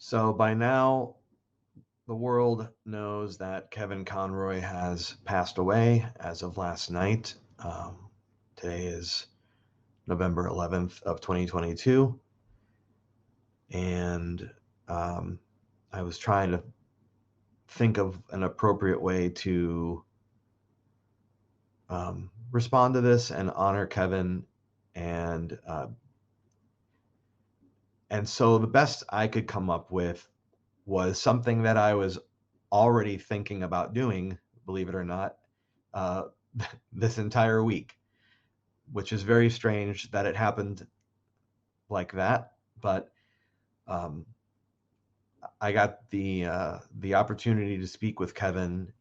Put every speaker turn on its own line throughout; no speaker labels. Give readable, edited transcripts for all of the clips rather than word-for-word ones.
So by now, the world knows that Kevin Conroy has passed away as of last night. Today is November 11th of 2022, and I was trying to think of an appropriate way to respond to this and honor Kevin, and and so the best I could come up with was something that I was already thinking about doing, believe it or not, uh, this entire week, which is very strange that it happened like that. But um, I got the opportunity to speak with Kevin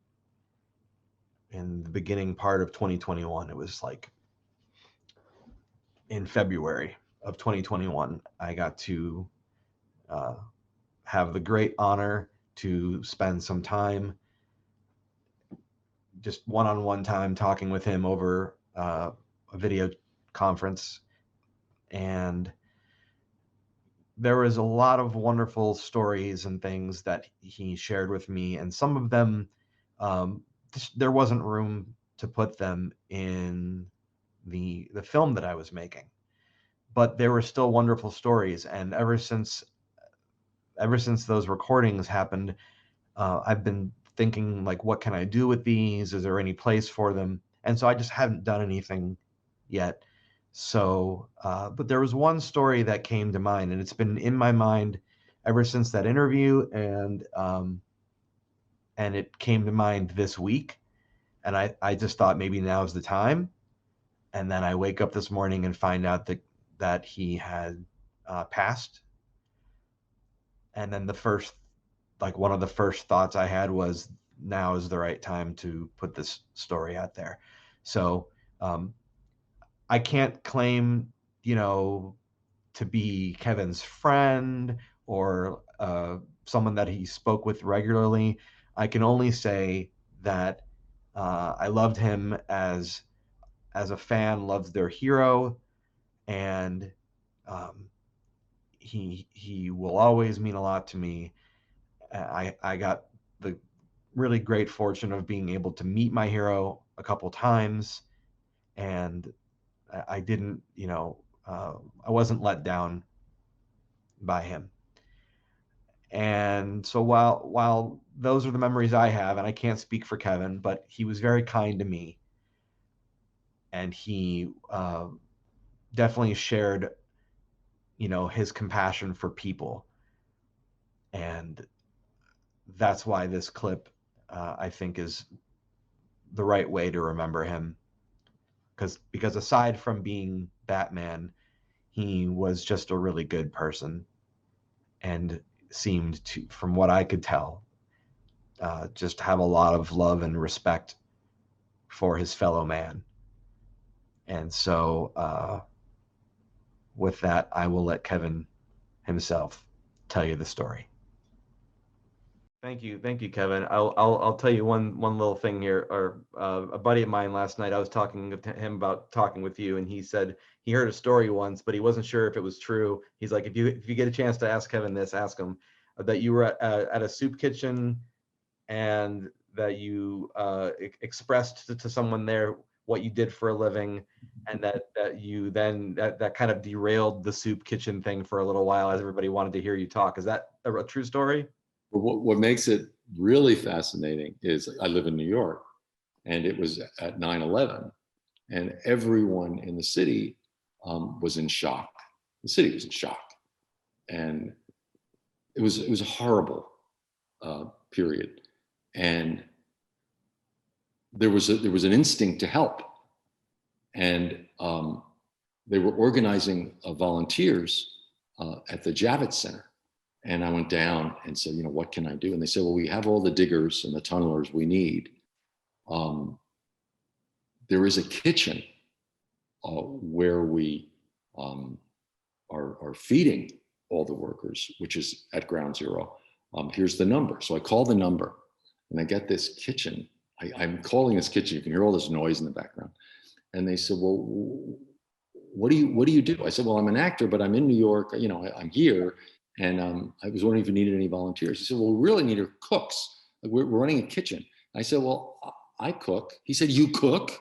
in the beginning part of 2021. It was like in February of 2021. I got to uh, have the great honor to spend some time, just one-on-one time, talking with him over a video conference. And there was a lot of wonderful stories and things that he shared with me, and some of them there wasn't room to put them in the film that I was making, but there were still wonderful stories. And ever since those recordings happened, I've been thinking, like, what can I do with these? Is there any place for them? And so I just haven't done anything yet. So, but there was one story that came to mind, and it's been in my mind ever since that interview, and it came to mind this week, and I just thought maybe now's the time. And then I wake up this morning and find out that he had passed. And then one of the first thoughts I had was, now is the right time to put this story out there. So I can't claim, to be Kevin's friend or someone that he spoke with regularly. I can only say that I loved him as a fan loves their hero, and he will always mean a lot to me. I got the really great fortune of being able to meet my hero a couple times, and I didn't, I wasn't let down by him. And so while those are the memories I have, and I can't speak for Kevin, but he was very kind to me, and he definitely shared, his compassion for people. And that's why this clip, I think, is the right way to remember him. Because aside from being Batman, he was just a really good person, and seemed to, from what I could tell, just have a lot of love and respect for his fellow man. And so with that, I will let Kevin himself tell you the story. Thank you, Kevin. I'll tell you one little thing here. Or a buddy of mine last night, I was talking to him about talking with you, and he said he heard a story once, but he wasn't sure if it was true. He's like, if you get a chance to ask Kevin this, ask him that you were at a soup kitchen, and that you expressed to someone there what you did for a living, and that you then that kind of derailed the soup kitchen thing for a little while, as everybody wanted to hear you talk. Is that a true story?
But what makes it really fascinating is I live in New York, and it was at 9/11, and everyone in the city was in shock. The city was in shock, and it was a horrible period. And there was an instinct to help, and they were organizing volunteers at the Javits Center. And I went down and said, what can I do? And they said, well, we have all the diggers and the tunnelers we need. There is a kitchen where we are feeding all the workers, which is at ground zero. Here's the number. So I call the number, and I get this kitchen. I'm calling this kitchen. You can hear all this noise in the background. And they said, well, what do you do? I said, well, I'm an actor, but I'm in New York. I'm here. And I was wondering if you needed any volunteers. He said, well, we really need are cooks. Like, we're running a kitchen. I said, well, I cook. He said, you cook?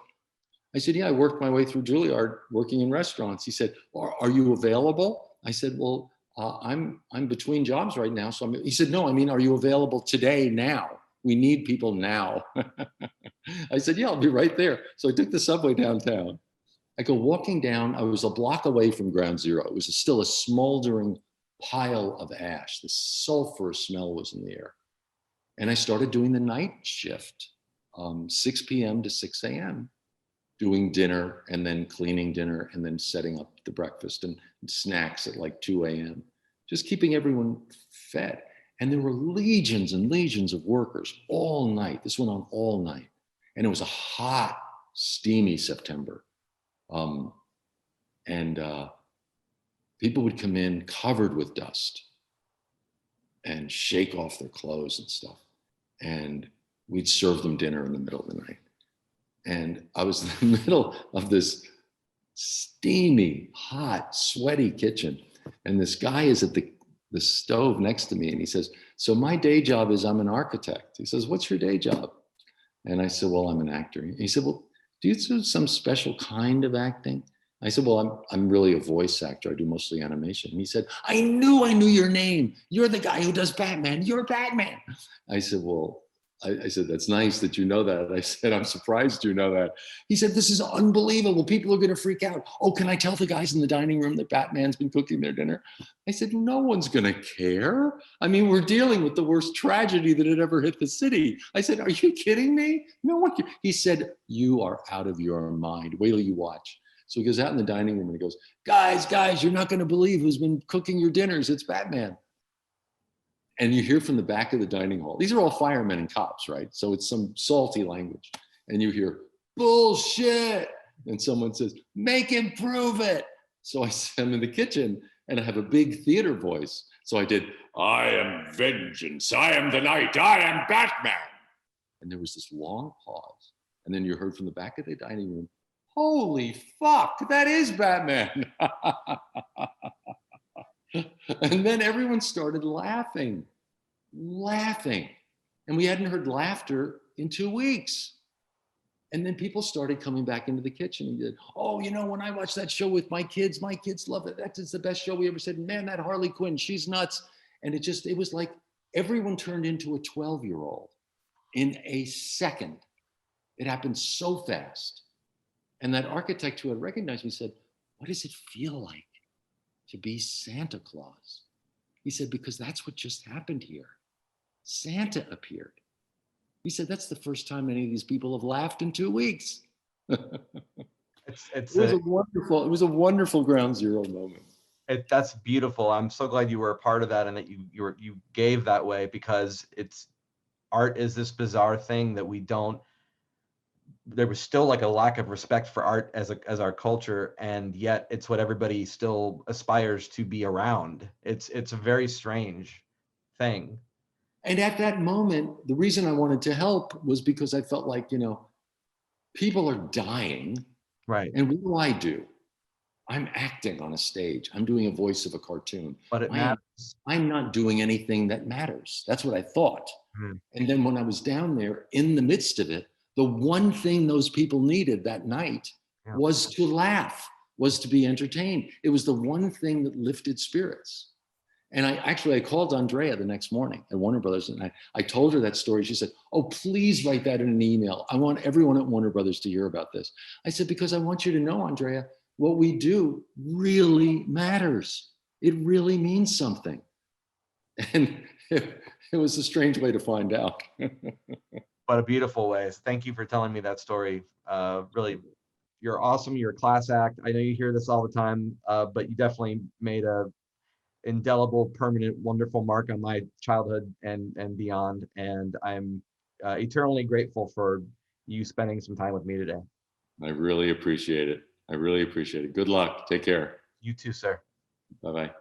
I said, yeah, I worked my way through Juilliard working in restaurants. He said, are you available? I said, well, I'm between jobs right now. So he said, no, I mean, are you available today, now? We need people now. I said, yeah, I'll be right there. So I took the subway downtown. I go walking down. I was a block away from Ground Zero. It was still a smoldering pile of ash. The sulfur smell was in the air. And I started doing the night shift, 6 p.m. to 6 a.m., doing dinner and then cleaning dinner and then setting up the breakfast and snacks at like 2 a.m., just keeping everyone fed. And there were legions and legions of workers all night. This went on all night. And it was a hot, steamy September. And people would come in covered with dust and shake off their clothes and stuff. And we'd serve them dinner in the middle of the night. And I was in the middle of this steamy, hot, sweaty kitchen. And this guy is at the stove next to me. And he says, so my day job is I'm an architect. He says, what's your day job? And I said, well, I'm an actor. He said, well, do you do some special kind of acting? I said, well, I'm really a voice actor. I do mostly animation. And he said, I knew your name. You're the guy who does Batman. You're Batman. I said, well, I said, that's nice that you know that. I said, I'm surprised you know that. He said, this is unbelievable. People are going to freak out. Oh, can I tell the guys in the dining room that Batman's been cooking their dinner? I said, no one's going to care. I mean, we're dealing with the worst tragedy that had ever hit the city. I said, are you kidding me? No one cares. He said, you are out of your mind. Wait till you watch. So he goes out in the dining room and he goes, guys, you're not going to believe who's been cooking your dinners. It's Batman. And you hear from the back of the dining hall, these are all firemen and cops, right? So it's some salty language. And you hear, bullshit. And someone says, make him prove it. So I'm in the kitchen and I have a big theater voice. So I did, I am vengeance. I am the night. I am Batman. And there was this long pause. And then you heard from the back of the dining room, holy fuck, that is Batman. And then everyone started laughing. And we hadn't heard laughter in 2 weeks. And then people started coming back into the kitchen and did, oh, when I watch that show with my kids love it. That's the best show we ever said. Man, that Harley Quinn, she's nuts. And it was like everyone turned into a 12-year-old in a second. It happened so fast. And that architect who had recognized me said, what does it feel like to be Santa Claus? He said, because that's what just happened here. Santa appeared. He said, that's the first time any of these people have laughed in 2 weeks. It was a wonderful Ground Zero moment.
That's beautiful. I'm so glad you were a part of that and that you gave that way, because art is this bizarre thing that there was still like a lack of respect for art as our culture, and yet it's what everybody still aspires to be around. It's a very strange thing.
And at that moment, the reason I wanted to help was because I felt like, people are dying.
Right.
And what do? I'm acting on a stage. I'm doing a voice of a cartoon.
But it matters.
I'm not doing anything that matters. That's what I thought. Mm-hmm. And then when I was down there in the midst of it, the one thing those people needed that night was to laugh, was to be entertained. It was the one thing that lifted spirits. And I called Andrea the next morning at Warner Brothers, and I told her that story. She said, oh, please write that in an email. I want everyone at Warner Brothers to hear about this. I said, because I want you to know, Andrea, what we do really matters. It really means something. And it was a strange way to find out.
But a beautiful way. Thank you for telling me that story. Really, you're awesome. You're a class act. I know you hear this all the time, but you definitely made a indelible, permanent, wonderful mark on my childhood and beyond. And I'm eternally grateful for you spending some time with me today.
I really appreciate it. Good luck. Take care.
You too, sir.
Bye-bye.